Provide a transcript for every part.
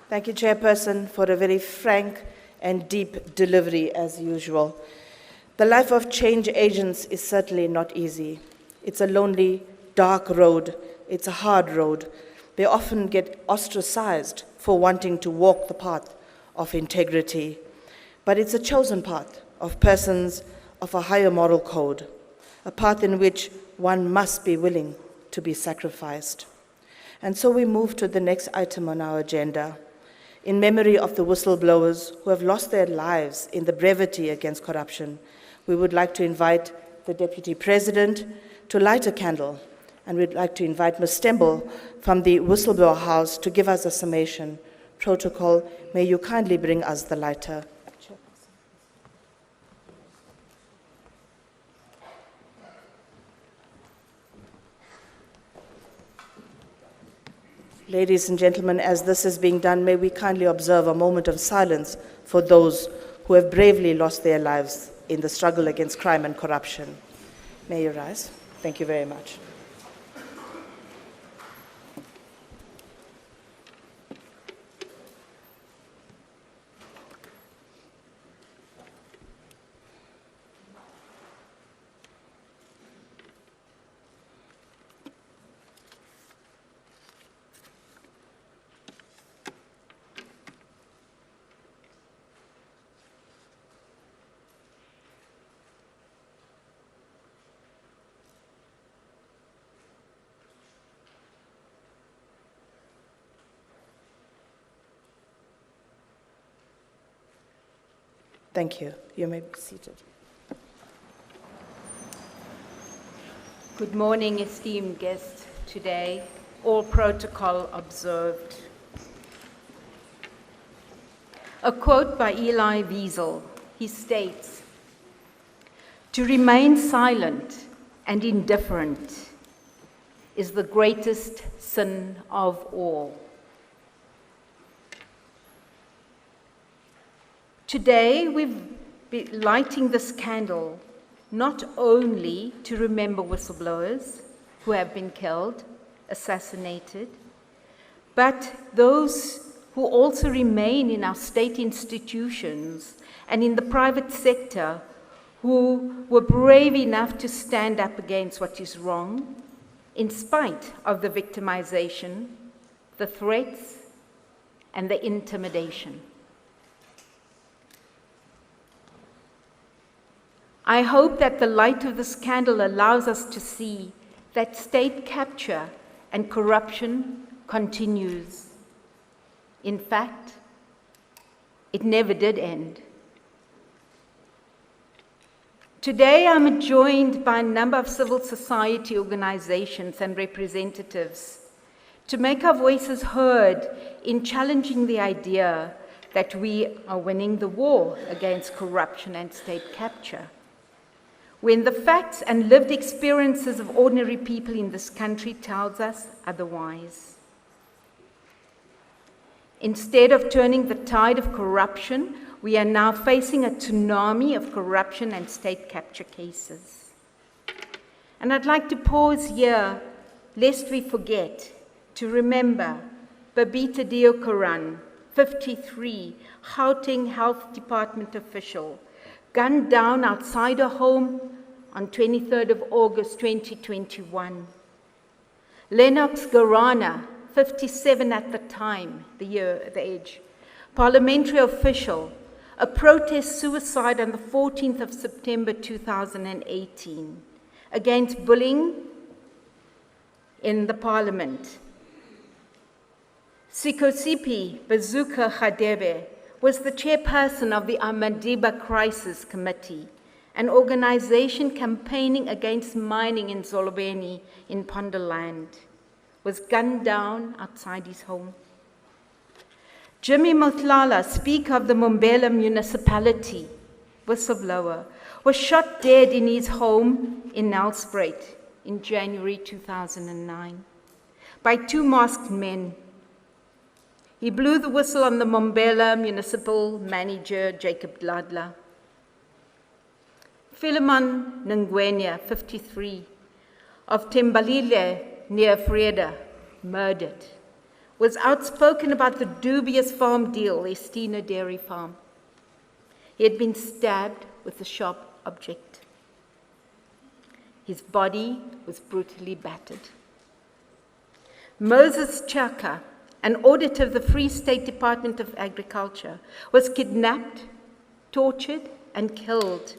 Thank you, Chairperson, for a very frank and deep delivery as usual. The life of change agents is certainly not easy. It's a lonely, dark road. It's a hard road. They often get ostracized for wanting to walk the path of integrity. But it's a chosen path of persons of a higher moral code, a path in which one must be willing to be sacrificed. And so we move to the next item on our agenda. In memory of the whistleblowers who have lost their lives in the brevity against corruption, we would like to invite the Deputy President to light a candle, and we'd like to invite Ms. Stimpel from the Whistleblower House to give us a summation. Protocol, may you kindly bring us the lighter. Ladies and gentlemen, as this is being done, may we kindly observe a moment of silence for those who have bravely lost their lives in the struggle against crime and corruption. May you rise. Thank you very much. Thank you. You may be seated. Good morning, esteemed guests today. All protocol observed. A quote by Elie Wiesel. He states, "To remain silent and indifferent is the greatest sin of all." Today, we've been lighting this candle not only to remember whistleblowers who have been killed, assassinated, but those who also remain in our state institutions and in the private sector who were brave enough to stand up against what is wrong, in spite of the victimization, the threats, and the intimidation. I hope that the light of this candle allows us to see that state capture and corruption continues. In fact, it never did end. Today, I'm joined by a number of civil society organizations and representatives to make our voices heard in challenging the idea that we are winning the war against corruption and state capture, when the facts and lived experiences of ordinary people in this country tells us otherwise. Instead of turning the tide of corruption, we are now facing a tsunami of corruption and state capture cases. And I'd like to pause here, lest we forget, to remember Babita Deokaran, 53, Gauteng Health Department official, gunned down outside her home on 23rd of August 2021. Lennox Garana, 57 at the time, the age, parliamentary official, a protest suicide on the 14th of September 2018 against bullying in the parliament. Sikosipi Bazuka Khadebe was the chairperson of the Amadiba Crisis Committee, an organization campaigning against mining in Zolobeni in Ponderland, was gunned down outside his home. Jimmy Motlala, Speaker of the Mbombela Municipality, whistleblower, was shot dead in his home in Nelspruit in January 2009 by two masked men. He blew the whistle on the Mbombela municipal manager, Jacob Dladla. Philemon Ngwenya, 53, of Tembalile near Vrede, murdered was outspoken about the dubious farm deal, Estina Dairy Farm. He had been stabbed with a sharp object. His body was brutally battered. Moses Chaka, an auditor of the Free State Department of Agriculture, was kidnapped, tortured, and killed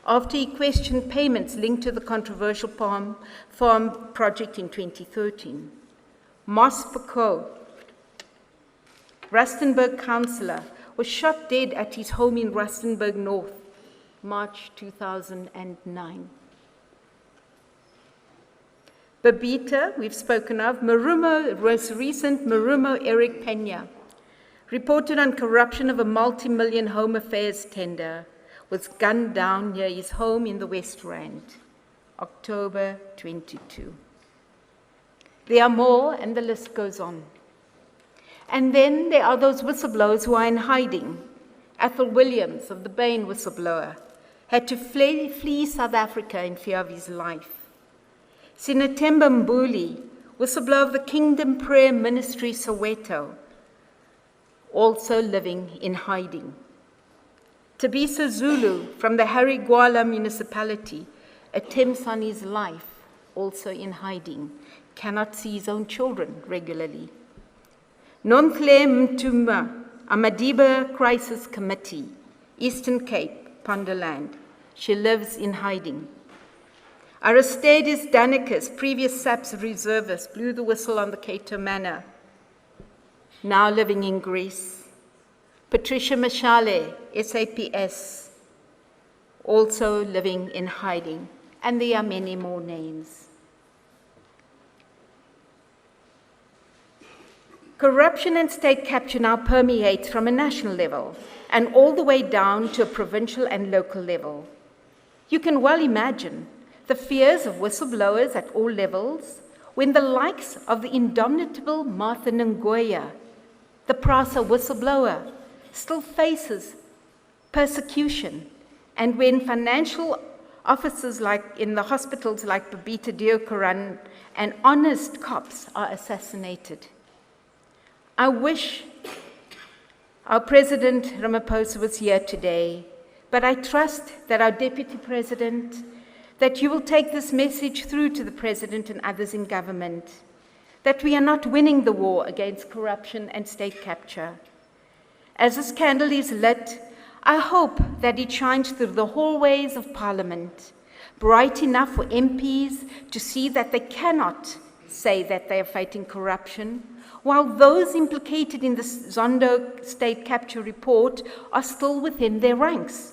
after he questioned payments linked to the controversial farm project in 2013. Moss Pacot, Rustenburg councillor, was shot dead at his home in Rustenburg North, March 2009. Babita, we've spoken of, Marumo, most recent Marumo Eric Pena, reported on corruption of a multi-million home affairs tender, was gunned down near his home in the West Rand, October 22. There are more, and the list goes on. And then there are those whistleblowers who are in hiding. Athol Williams, of the Bain whistleblower, had to flee South Africa in fear of his life. Sinatemba Mbuli, whistleblower of the Kingdom Prayer Ministry Soweto, also living in hiding. Tabisa Zulu from the Harry Gwala municipality attempts on his life, also in hiding, cannot see his own children regularly. Nonhle Mtumba, Amadiba Crisis Committee, Eastern Cape, Ponderland. She lives in hiding. Aristides Danicus, previous SAPS reservist, blew the whistle on the Cato Manor, now living in Greece. Patricia Mashale, SAPS, also living in hiding. And there are many more names. Corruption and state capture now permeates from a national level and all the way down to a provincial and local level. You can well imagine the fears of whistleblowers at all levels when the likes of the indomitable Martha Ngoya, the PRASA whistleblower, still faces persecution, and when financial officers like in the hospitals like Babita Deokaran and honest cops are assassinated. I wish our President Ramaphosa was here today, but I trust that our Deputy President, that you will take this message through to the President and others in government, that we are not winning the war against corruption and state capture. As this candle is lit, I hope that it shines through the hallways of Parliament, bright enough for MPs to see that they cannot say that they are fighting corruption, while those implicated in the Zondo state capture report are still within their ranks.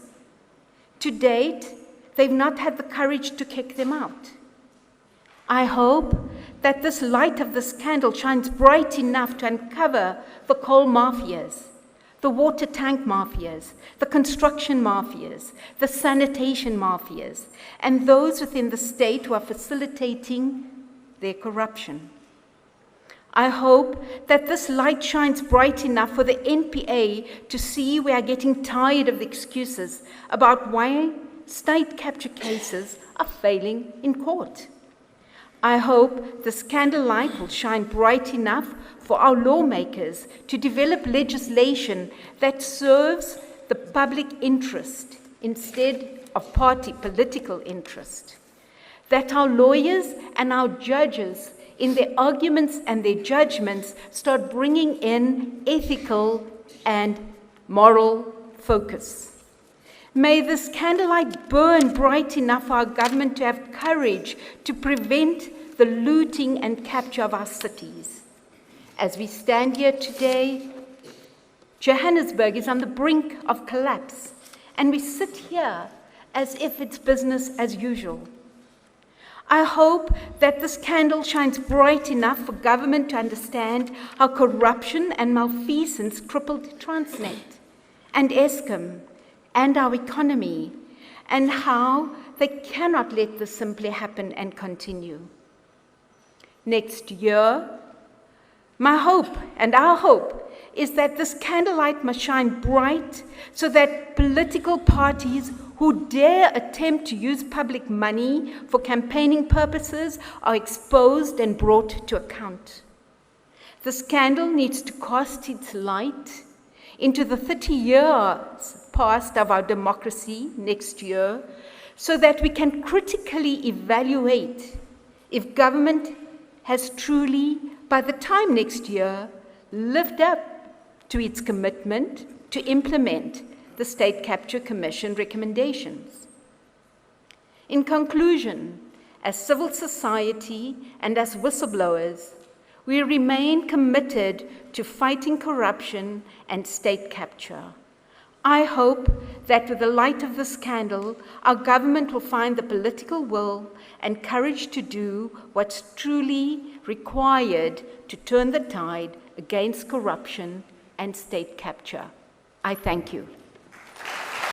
To date, they've not had the courage to kick them out. I hope that this light of this candle shines bright enough to uncover the coal mafias, the water tank mafias, the construction mafias, the sanitation mafias, and those within the state who are facilitating their corruption. I hope that this light shines bright enough for the NPA to see we are getting tired of the excuses about why state capture cases are failing in court. I hope this candlelight will shine bright enough for our lawmakers to develop legislation that serves the public interest instead of party political interest. That our lawyers and our judges in their arguments and their judgments start bringing in ethical and moral focus. May this candlelight burn bright enough for our government to have courage to prevent the looting and capture of our cities. As we stand here today, Johannesburg is on the brink of collapse, and we sit here as if it's business as usual. I hope that this candle shines bright enough for government to understand how corruption and malfeasance crippled Transnet and Eskom and our economy, and how they cannot let this simply happen and continue. Next year, my hope and our hope is that this candlelight must shine bright so that political parties who dare attempt to use public money for campaigning purposes are exposed and brought to account. The scandal needs to cast its light into the 30 years past of our democracy next year, so that we can critically evaluate if government has truly, by the time next year, lived up to its commitment to implement the State Capture Commission recommendations. In conclusion, as civil society and as whistleblowers, we remain committed to fighting corruption and state capture. I hope that with the light of the scandal, our government will find the political will and courage to do what's truly required to turn the tide against corruption and state capture. I thank you.